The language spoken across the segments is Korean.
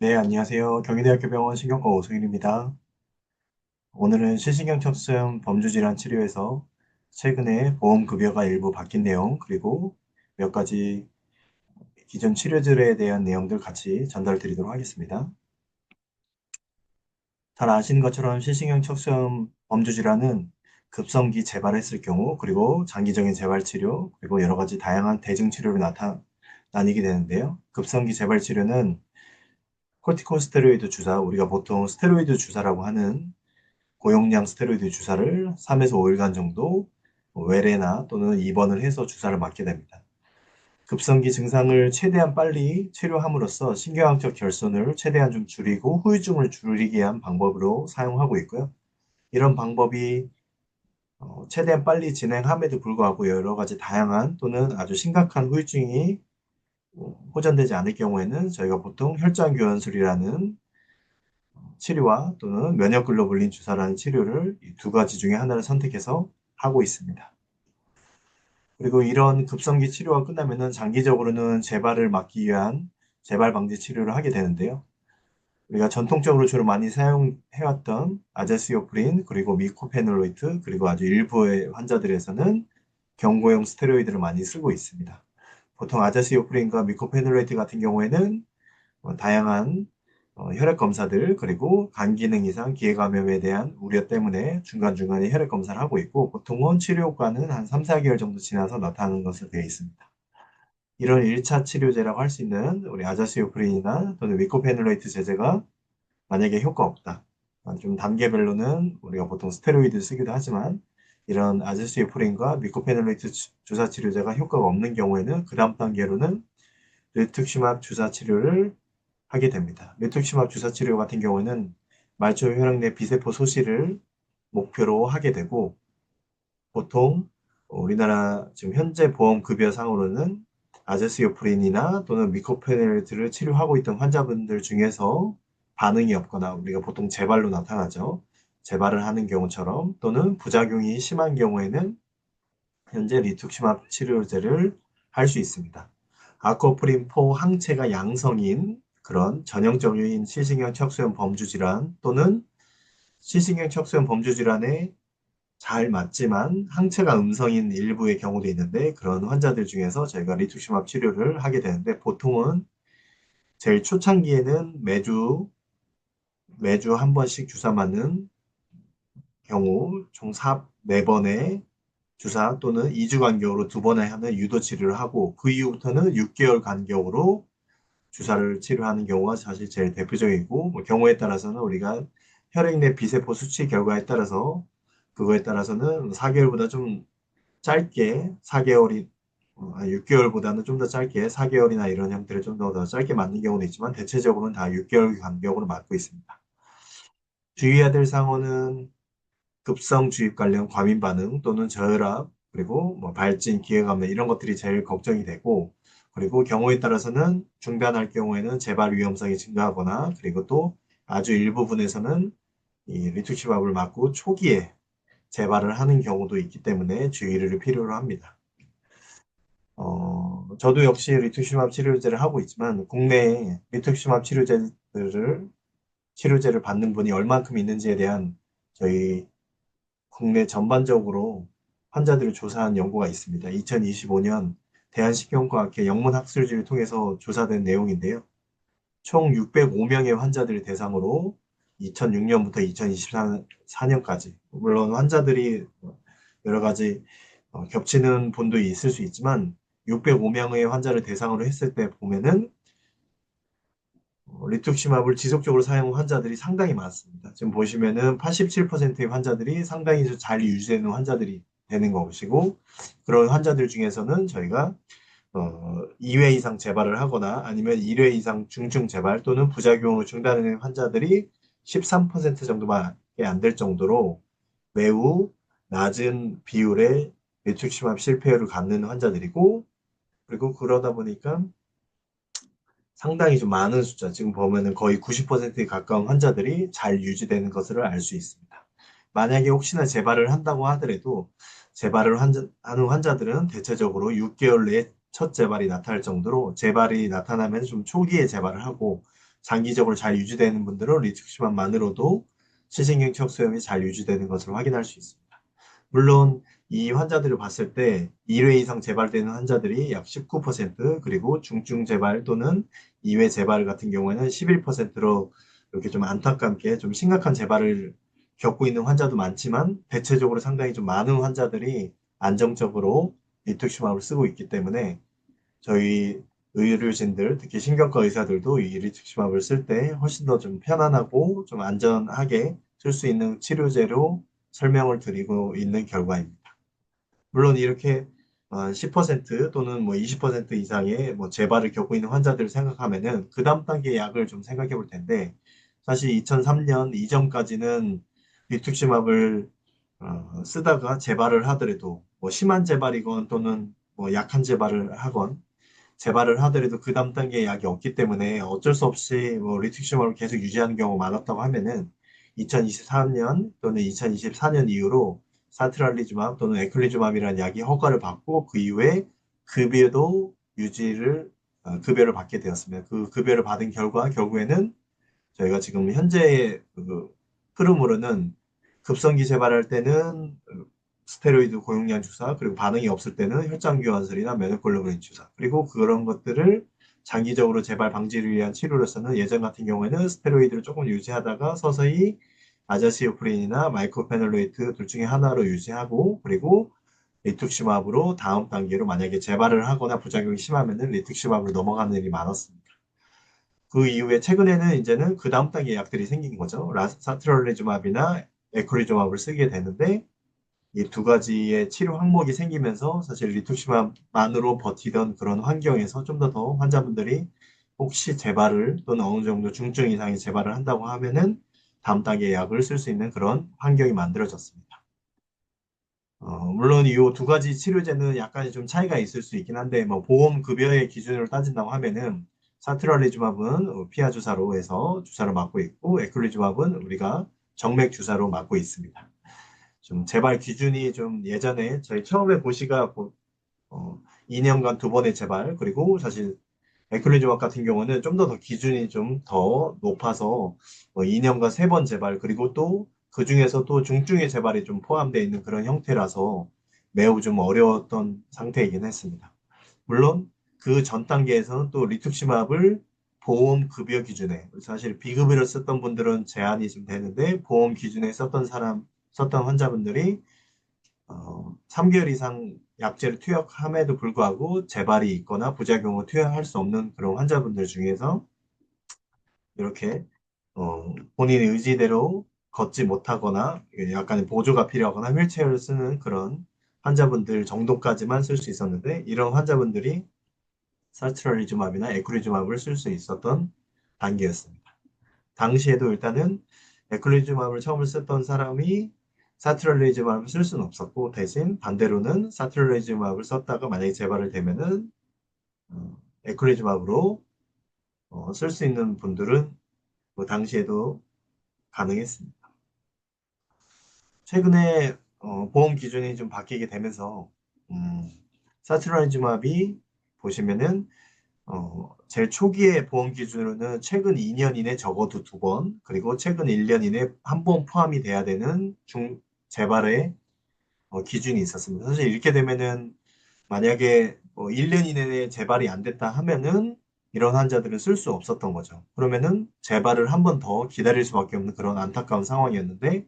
네, 안녕하세요. 경희대학교 병원 신경과 오승일입니다. 오늘은 실신경척순 범주질환 치료에서 최근에 보험급여가 일부 바뀐 내용, 그리고 몇 가지 기존 치료들에 대한 내용들 같이 전달 드리도록 하겠습니다. 잘 아시는 것처럼 실신경척순 범주질환은 급성기 재발했을 경우, 그리고 장기적인 재발치료, 그리고 여러 가지 다양한 대증치료로 나뉘게 되는데요. 급성기 재발치료는 코르티코스테로이드 주사, 우리가 보통 스테로이드 주사라고 하는 고용량 스테로이드 주사를 3에서 5일간 정도 외래나 또는 입원을 해서 주사를 맞게 됩니다. 급성기 증상을 최대한 빨리 치료함으로써 신경학적 결손을 최대한 좀 줄이고 후유증을 줄이게 한 방법으로 사용하고 있고요. 이런 방법이 최대한 빨리 진행함에도 불구하고 여러 가지 다양한 또는 아주 심각한 후유증이 호전되지 않을 경우에는 저희가 보통 혈장교환술이라는 치료와 또는 면역글로불린 주사라는 치료를 이 두 가지 중에 하나를 선택해서 하고 있습니다. 그리고 이런 급성기 치료가 끝나면은 장기적으로는 재발을 막기 위한 재발 방지 치료를 하게 되는데요. 우리가 전통적으로 주로 많이 사용해왔던 아제스이오프린, 그리고 미코페놀로이트, 그리고 아주 일부의 환자들에서는 경고용 스테로이드를 많이 쓰고 있습니다. 보통 아제스이오프린과 미코페놀로이트 같은 경우에는 다양한 혈액 검사들, 그리고 간 기능 이상 기회 감염에 대한 우려 때문에 중간중간에 혈액 검사를 하고 있고, 보통은 치료 효과는 한 3, 4개월 정도 지나서 나타나는 것으로 되어 있습니다. 이런 1차 치료제라고 할 수 있는 우리 아자스이오프린이나 또는 위코페놀레이트 제제가 만약에 효과 없다. 좀 단계별로는 우리가 보통 스테로이드 쓰기도 하지만, 이런 아자스이오프린과 미코페놀레이트 주사 치료제가 효과가 없는 경우에는 그 다음 단계로는 르투키막 주사 치료를 하게 됩니다. 메투키막 주사 치료 같은 경우에는 말초 혈액 내 비세포 소실을 목표로 하게 되고, 보통 우리나라 지금 현재 보험 급여상으로는 아제스이오프린이나 또는 미코페넬트를 치료하고 있던 환자분들 중에서 반응이 없거나 우리가 보통 재발로 나타나죠. 재발을 하는 경우처럼, 또는 부작용이 심한 경우에는 현재 리투키막 치료제를 할 수 있습니다. 아코프린4 항체가 양성인 그런 전형적인 시신경 척수염 범주 질환, 또는 시신경 척수염 범주 질환에 잘 맞지만 항체가 음성인 일부의 경우도 있는데, 그런 환자들 중에서 저희가 리투시막 치료를 하게 되는데, 보통은 제일 초창기에는 매주 한 번씩 주사 맞는 경우 총 4번의 주사, 또는 2주 간격으로 2번에 하는 유도 치료를 하고, 그 이후부터는 6개월 간격으로 주사를 치료하는 경우가 사실 제일 대표적이고, 뭐 경우에 따라서는 우리가 혈액 내 비세포 수치 결과에 따라서, 그거에 따라서는 4개월보다 좀 짧게 4개월이 6개월보다는 좀 더 짧게 4개월이나 이런 형태를 좀 더 짧게 맞는 경우도 있지만, 대체적으로는 다 6개월 간격으로 맞고 있습니다. 주의해야 될 상황은 급성 주입 관련 과민 반응 또는 저혈압, 그리고 뭐 발진, 기회감염 이런 것들이 제일 걱정이 되고, 그리고 경우에 따라서는 중단할 경우에는 재발 위험성이 증가하거나, 그리고 또 아주 일부분에서는 이 리투시밥을 맞고 초기에 재발을 하는 경우도 있기 때문에 주의를 필요로 합니다. 저도 역시 리투시밥 치료제를 하고 있지만, 국내에 리투시밥 치료제를 받는 분이 얼만큼 있는지에 대한 저희 국내 전반적으로 환자들을 조사한 연구가 있습니다. 2025년 대한신경과학회 영문학술지를 통해서 조사된 내용인데요. 총 605명의 환자들을 대상으로 2006년부터 2024년까지, 물론 환자들이 여러 가지 겹치는 분도 있을 수 있지만, 605명의 환자를 대상으로 했을 때 보면은 리투키마블 지속적으로 사용 환자들이 상당히 많습니다. 지금 보시면은 87%의 환자들이 상당히 잘 유지되는 환자들이 되는 것이고, 그런 환자들 중에서는 저희가 2회 이상 재발을 하거나 아니면 1회 이상 중증 재발 또는 부작용으로 중단하는 환자들이 13% 정도밖에 안 될 정도로 매우 낮은 비율의 리투키마ብ 실패율을 갖는 환자들이고, 그리고 그러다 보니까 상당히 좀 많은 숫자, 지금 보면은 거의 90%에 가까운 환자들이 잘 유지되는 것을 알 수 있습니다. 만약에 혹시나 재발을 한다고 하더라도 재발을 하는 환자들은 대체적으로 6개월 내에 첫 재발이 나타날 정도로, 재발이 나타나면 좀 초기에 재발을 하고, 장기적으로 잘 유지되는 분들은 리투키맘만으로도 시신경 척수염이 잘 유지되는 것을 확인할 수 있습니다. 물론 이 환자들을 봤을 때 1회 이상 재발되는 환자들이 약 19%, 그리고 중증 재발 또는 2회 재발 같은 경우에는 11%로 이렇게 좀 안타깝게 좀 심각한 재발을 겪고 있는 환자도 많지만, 대체적으로 상당히 좀 많은 환자들이 안정적으로 리투키맘을 쓰고 있기 때문에 저희 의료진들, 특히 신경과 의사들도 이 리투키맘을 쓸 때 훨씬 더 좀 편안하고 좀 안전하게 쓸 수 있는 치료제로 설명을 드리고 있는 결과입니다. 물론 이렇게 10% 또는 뭐 20% 이상의 뭐 재발을 겪고 있는 환자들을 생각하면은 그 다음 단계 약을 좀 생각해 볼 텐데, 사실 2003년 이전까지는 리투키맘을 쓰다가 재발을 하더라도 뭐 심한 재발이건 또는 뭐 약한 재발을 하건 재발을 하더라도 그 다음 단계 약이 없기 때문에 어쩔 수 없이 뭐 리투키맘을 계속 유지하는 경우가 많았다고 하면은, 2023년 또는 2024년 이후로 사트랄리즈맘 또는 에클리즈맘이라는 약이 허가를 받고 그 이후에 급여도 유지를 급여를 받게 되었습니다. 그 급여를 받은 결과 결국에는 저희가 지금 현재 그 흐름으로는 급성기 재발할 때는 스테로이드 고용량 주사, 그리고 반응이 없을 때는 혈장 교환술이나 메노글로빈 주사, 그리고 그런 것들을 장기적으로 재발 방지를 위한 치료로서는 예전 같은 경우에는 스테로이드를 조금 유지하다가 서서히 아자시오프린이나 마이코페놀레이트 둘 중에 하나로 유지하고, 그리고 리투키맘으로 다음 단계로 만약에 재발을 하거나 부작용이 심하면은 리투키맘으로 넘어가는 일이 많았습니다. 그 이후에 최근에는 이제는 그 다음 단계 약들이 생긴 거죠. 사트럴리즈맙이나 에크리즈맙을 쓰게 되는데, 이 두 가지의 치료 항목이 생기면서 사실 리투시맘만으로 버티던 그런 환경에서 좀 더 환자분들이 혹시 재발을 또는 어느 정도 중증 이상의 재발을 한다고 하면은 다음 단계 약을 쓸 수 있는 그런 환경이 만들어졌습니다. 물론 이 두 가지 치료제는 약간의 좀 차이가 있을 수 있긴 한데, 뭐 보험 급여의 기준으로 따진다고 하면은 사트랄리즈맙은 피하 주사로 해서 주사를 맞고 있고, 에클리즈맙은 우리가 정맥 주사로 맞고 있습니다. 좀 재발 기준이 좀 예전에 저희 처음에 보시가 2년간 두 번의 재발, 그리고 사실 에클리즈맙 같은 경우는 좀 더 기준이 좀 더 높아서 2년간 세 번 재발, 그리고 또 그 중에서 또 중증의 재발이 좀 포함되어 있는 그런 형태라서 매우 좀 어려웠던 상태이긴 했습니다. 물론 그 전 단계에서는 또 리투키맘을 보험 급여 기준에, 사실 비급여를 썼던 분들은 제한이 좀 되는데 보험 기준에 썼던 환자분들이 3개월 이상 약제를 투약함에도 불구하고 재발이 있거나 부작용을 투약할 수 없는 그런 환자분들 중에서 이렇게 본인의 의지대로 걷지 못하거나 약간의 보조가 필요하거나 휠체어를 쓰는 그런 환자분들 정도까지만 쓸 수 있었는데, 이런 환자분들이 사트라리즈맙이나 에크리즈맙을 쓸 수 있었던 단계였습니다. 당시에도 일단은 에클리즈맙을 처음 썼던 사람이 사트랄리즈맙을 쓸 수는 없었고, 대신 반대로는 사트랄리즈맙을 썼다가 만약에 재발을 되면은 에클리즈맙으로 쓸 수 있는 분들은 그 당시에도 가능했습니다. 최근에 보험 기준이 좀 바뀌게 되면서 음, 사트랄리즈맙이 보시면은 제일 초기의 보험 기준으로는 최근 2년 이내 적어도 두 번, 그리고 최근 1년 이내 한 번 포함이 돼야 되는 재발의 기준이 있었습니다. 사실 이렇게 되면은 만약에 1년 이내에 재발이 안 됐다 하면은 이런 환자들은 쓸 수 없었던 거죠. 그러면은 재발을 한 번 더 기다릴 수밖에 없는 그런 안타까운 상황이었는데,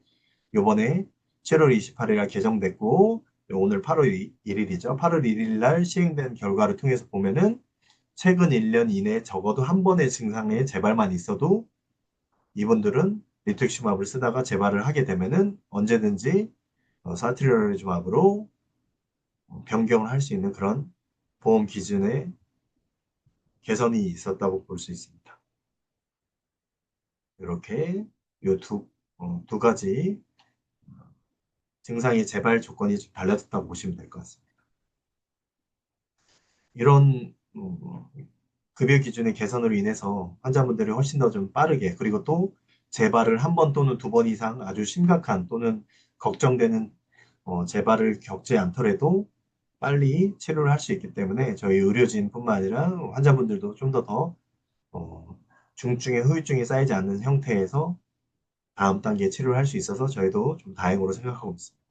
요번에 7월 28일 날 개정됐고 오늘 8월 1일이죠. 8월 1일 날 시행된 결과를 통해서 보면은 최근 1년 이내에 적어도 한 번의 증상의 재발만 있어도 이분들은 리투키맘을 쓰다가 재발을 하게 되면은 언제든지 사트리얼리즘압으로 변경을 할 수 있는 그런 보험 기준의 개선이 있었다고 볼 수 있습니다. 이렇게 두 가지 증상의 재발 조건이 좀 달라졌다고 보시면 될 것 같습니다. 이런 급여 기준의 개선으로 인해서 환자분들이 훨씬 더 좀 빠르게, 그리고 또 재발을 한 번 또는 두 번 이상 아주 심각한 또는 걱정되는 재발을 겪지 않더라도 빨리 치료를 할 수 있기 때문에 저희 의료진뿐만 아니라 환자분들도 좀 더 중증의 후유증이 쌓이지 않는 형태에서 다음 단계 치료를 할 수 있어서 저희도 좀 다행으로 생각하고 있습니다.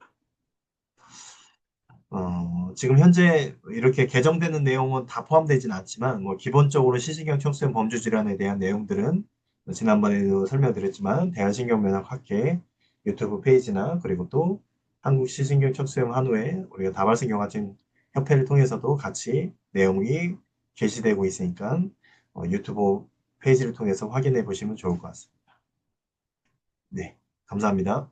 지금 현재 이렇게 개정되는 내용은 다 포함되진 않지만, 뭐, 기본적으로 시신경 척수염 범주 질환에 대한 내용들은 지난번에도 설명드렸지만, 대한신경면역학회 유튜브 페이지나, 그리고 또 한국 시신경 척수염 한우회, 우리가 다발성경화증 협회를 통해서도 같이 내용이 게시되고 있으니까, 유튜브 페이지를 통해서 확인해 보시면 좋을 것 같습니다. 네, 감사합니다.